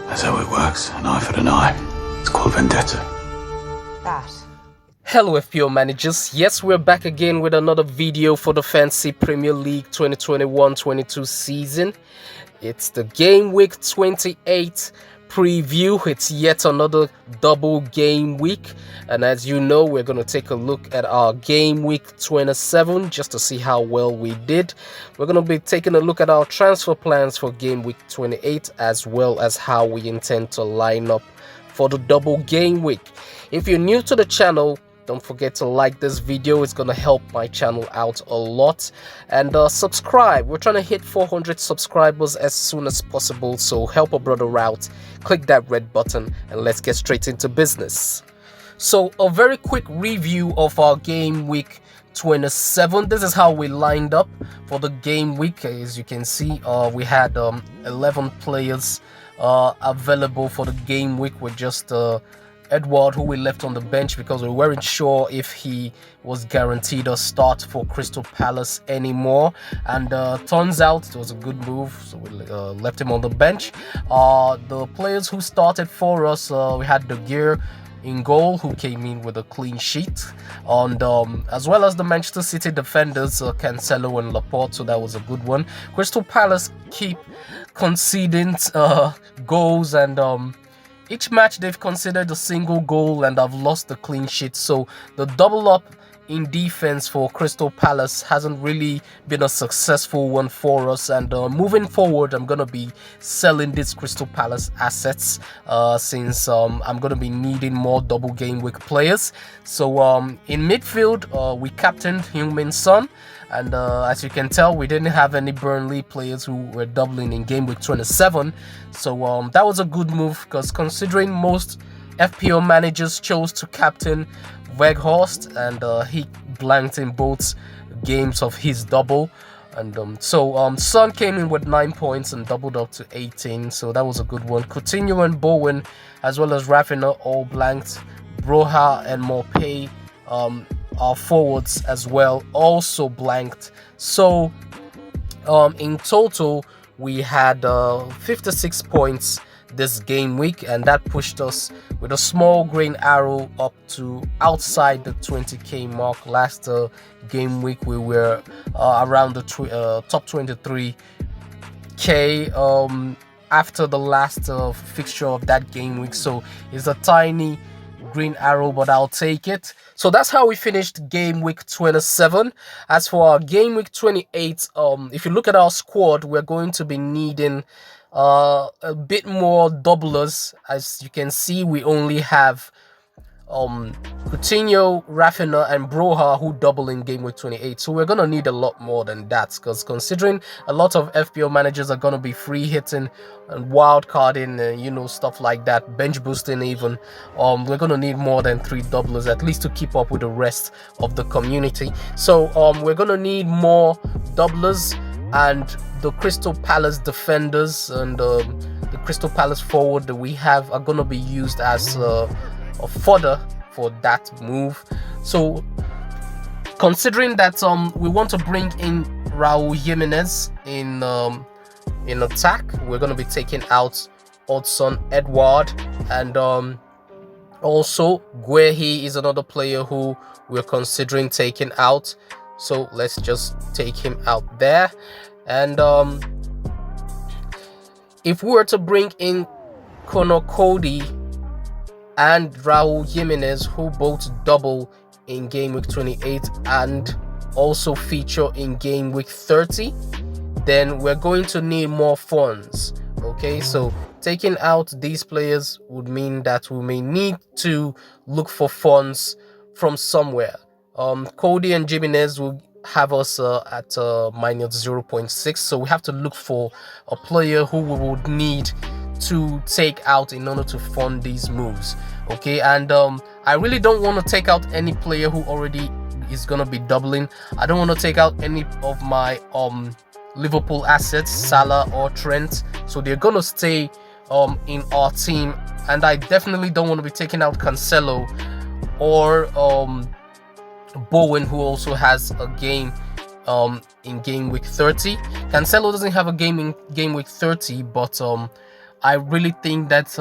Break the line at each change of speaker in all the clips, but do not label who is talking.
That's how it works. An eye for an eye. It's called vendetta.
That.
Hello FPL managers, yes, we're back again with another video for the Fantasy Premier League 2021-22 season. It's the game week 28 preview. It's yet another double game week, and as you know, we're going to take a look at our game week 27 just to see how well we did. We're going to be taking a look at our transfer plans for game week 28, as well as how we intend to line up for the double game week. If you're new to the channel, don't forget to like this video. It's going to help my channel out a lot. And subscribe. We're trying to hit 400 subscribers as soon as possible. So help a brother out. Click that red button and let's get straight into business. So a very quick review of our game week 27. This is how we lined up for the game week. As you can see, we had 11 players available for the game week with just Edward, who we left on the bench because we weren't sure if he was guaranteed a start for Crystal Palace anymore, and turns out it was a good move, so we left him on the bench. The players who started for us, we had De Gea in goal, who came in with a clean sheet, and as well as the Manchester City defenders, Cancelo and Laporte, so that was a good one. Crystal Palace keep conceding goals, and each match they've considered a single goal and have lost the clean sheet. So the double up in defense for Crystal Palace hasn't really been a successful one for us. And moving forward, I'm going to be selling these Crystal Palace assets since I'm going to be needing more double game week players. So in midfield, we captained Heung-min Son. And as you can tell, we didn't have any Burnley players who were doubling in game week 27. So that was a good move, because considering most FPL managers chose to captain Weghorst, and he blanked in both games of his double. And Son came in with 9 points and doubled up to 18. So that was a good one. Coutinho and Bowen, as well as Rafinha, all blanked. Broha and Morpay, our forwards as well, also blanked. So in total we had 56 points this game week, and that pushed us with a small green arrow up to outside the 20k mark. Last game week we were around the top 23k after the last fixture of that game week, so it's a tiny green arrow, but I'll take it. So that's how we finished game week 27. As for our game week 28, if you look at our squad, we're going to be needing a bit more doublers. As you can see, we only have Coutinho, Rafinha and Broha who double in game week 28, so we're gonna need a lot more than that, because considering a lot of FPL managers are gonna be free hitting and wild carding and you know, stuff like that, bench boosting even, we're gonna need more than 3 doublers at least to keep up with the rest of the community. So we're gonna need more doublers, and the Crystal Palace defenders and the Crystal Palace forward that we have are gonna be used as a fodder for that move. So considering that we want to bring in Raul Jimenez in attack, we're going to be taking out Odson Edward, and also Guehi is another player who we're considering taking out, so let's just take him out there. And if we were to bring in Conor Cody and Raul Jimenez, who both double in game week 28 and also feature in game week 30, then we're going to need more funds. Okay, so taking out these players would mean that we may need to look for funds from somewhere. Cody and Jimenez will have us at minus 0.6, so we have to look for a player who we would need to take out in order to fund these moves. Okay, and I really don't want to take out any player who already is gonna be doubling. I don't want to take out any of my Liverpool assets, Salah or Trent, so they're gonna stay in our team. And I definitely don't want to be taking out Cancelo or Bowen, who also has a game in game week 30. Cancelo doesn't have a game in game week 30, but I really think that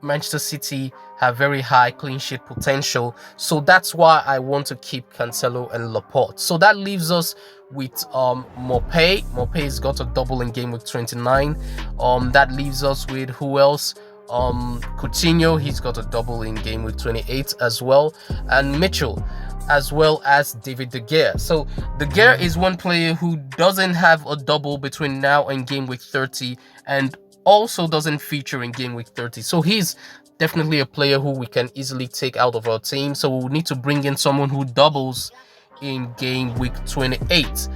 Manchester City have very high clean sheet potential, so that's why I want to keep Cancelo and Laporte. So that leaves us with Mopé. Mopé's got a double in game week 29. That leaves us with who else? Coutinho, he's got a double in game week 28 as well, and Mitchell, as well as David De Gea. So De Gea is one player who doesn't have a double between now and game week 30, and also doesn't feature in game week 30. So he's definitely a player who we can easily take out of our team. So we'll need to bring in someone who doubles in game week 28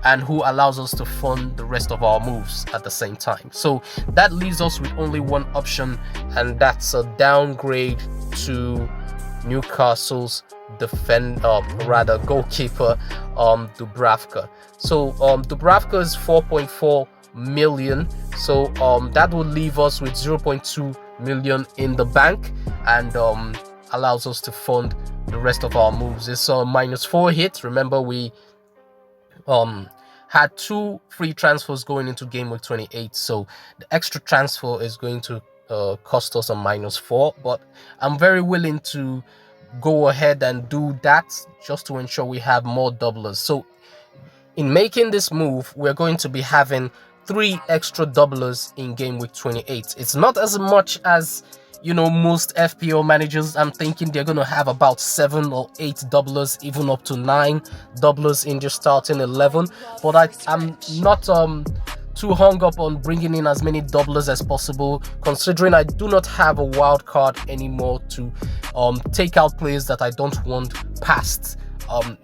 and who allows us to fund the rest of our moves at the same time. So that leaves us with only one option, and that's a downgrade to Newcastle's goalkeeper Dubravka. So Dubravka is 4.4 million, so that would leave us with 0.2 million in the bank, and allows us to fund the rest of our moves. It's a -4 hit. Remember, we had 2 free transfers going into game week 28, so the extra transfer is going to cost us a -4, but I'm very willing to go ahead and do that just to ensure we have more doublers. So in making this move, we're going to be having 3 extra doublers in game week 28. It's not as much as, you know, most FPL managers. I'm thinking they're going to have about 7 or 8 doublers, even up to 9 doublers in their starting 11. But I'm not too hung up on bringing in as many doublers as possible, considering I do not have a wild card anymore to take out players that I don't want past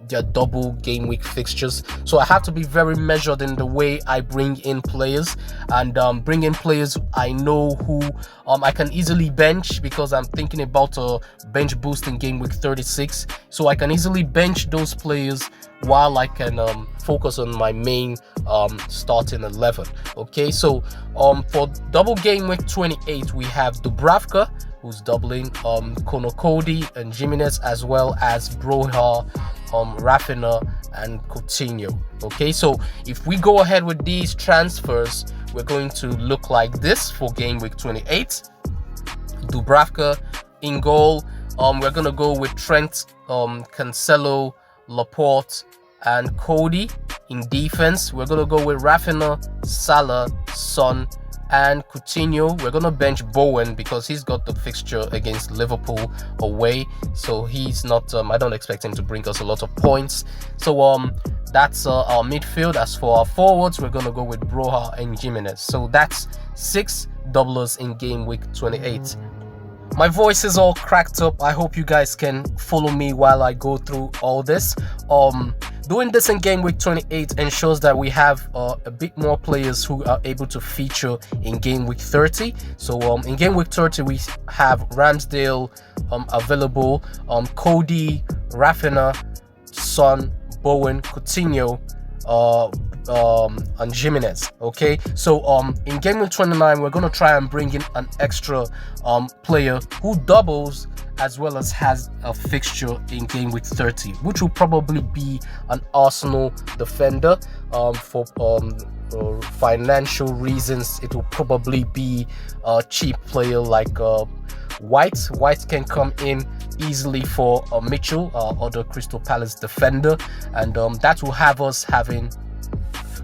their double game week fixtures. So I have to be very measured in the way I bring in players, and bring in players I know who I can easily bench, because I'm thinking about a bench boost in game week 36. So I can easily bench those players while I can focus on my main starting 11. Okay, so for double game week 28, we have Dubravka, who's doubling Cody and Jimenez, as well as Broha, Rafinha and Coutinho. Okay, so if we go ahead with these transfers, we're going to look like this for game week 28. Dubravka in goal, we're gonna go with Trent, Cancelo, Laporte and Cody. In defense, we're gonna go with Rafinha, Salah, Son and Coutinho. We're gonna bench Bowen because he's got the fixture against Liverpool away, so he's not I don't expect him to bring us a lot of points. So that's our midfield. As for our forwards, we're gonna go with Broha and Jimenez. So that's 6 doublers in game week 28. My voice is all cracked up. I hope you guys can follow me while I go through all this. Doing this in game week 28 ensures that we have a bit more players who are able to feature in game week 30. So in game week 30, we have Ramsdale available, Cody, Rafinha, Son, Bowen, Coutinho, and Jimenez. Okay, so in game week 29, we're gonna try and bring in an extra player who doubles as well as has a fixture in game week 30, which will probably be an Arsenal defender. For financial reasons, it will probably be a cheap player like White. White can come in easily for Mitchell, other Crystal Palace defender, and that will have us having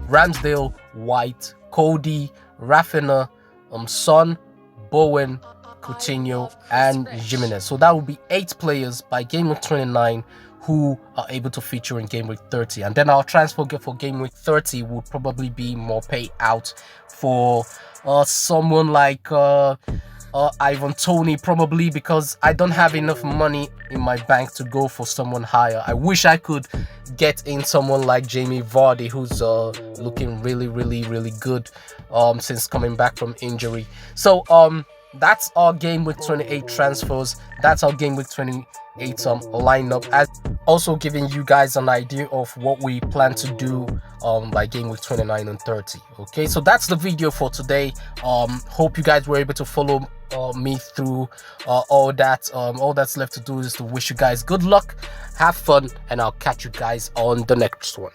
Ramsdale, White, Cody, Rafinha, Son, Bowen, Coutinho and Jimenez. So that will be 8 players by game week 29 who are able to feature in game week 30. And then our transfer for game week 30 would probably be more payout for someone like Ivan Toney, probably, because I don't have enough money in my bank to go for someone higher. I wish I could get in someone like Jamie Vardy, who's looking really good since coming back from injury. So that's our game week 28 transfers. That's our game week 28 lineup, as also giving you guys an idea of what we plan to do by game week 29 and 30. Okay, so that's the video for today. Hope you guys were able to follow me through all that. All that's left to do is to wish you guys good luck, have fun, and I'll catch you guys on the next one.